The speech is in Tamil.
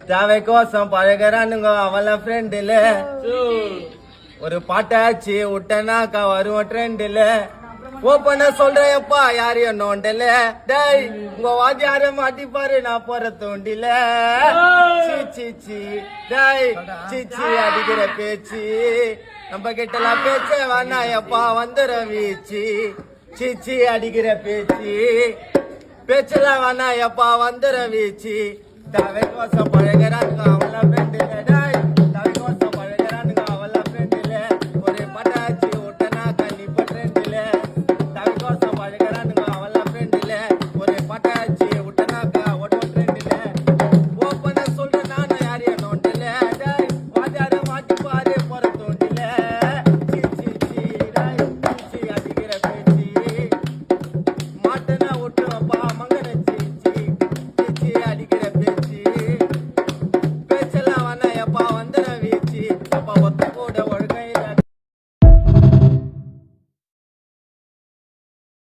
தேவை கோசம் பழகிறானுங்க அவள ஃப்ரெண்டுல ஒரு பாட்டாச்சு விட்டனாக்கா வருவோம் ட்ரெண்டுல ஓப்பன சொல்றேன்ப்பா யாரையும் நோண்டல டேய் உங்க வாத்தியார மாட்டிப்பாரு நான் போற தோண்டில சீச்சி டேய் சீச்சி அடிக்கிற பேச்சு நம்ம கிட்டலாம் பேச்ச வேணா எப்பா வந்துற வீச்சு சீச்சி அடிக்கிற பேச்சு பேச்செல்லாம் வேணா எப்பா வந்துற வீச்சு தவை கோசம் பழகிறானுங்க அவள ஃப்ரெண்டுல டேய் தவை கோசம் பழகிறானுங்க அவள ஃப்ரெண்டுல ஒரு பட்டாச்சு விட்டனா கண்டிப்பா ட்ரெண்டுல தவை கோசம் பழகிறானுங்க அவள ஃப்ரெண்டுல ஒரு பட்டாச்சு விட்டனாக்கா ஒட்டும் ட்ரெண்டுல ஓப்பன சொல்ற நானும் யாரையும் நோண்டல டேய் வாஜார மாட்டி பாரு போற தோண்டில சீச்சி டேய் சீச்சி அடிக்கிற பேச்சு மாட்டனா ஒட்டுவப்பா மங்கன சீச்சி அடிக்கிற பேச்சு பேச்செல்லாம் வேணா எப்பா வந்துற வீச்சு அப்பா ஒத்த கூட ஒழுங்கை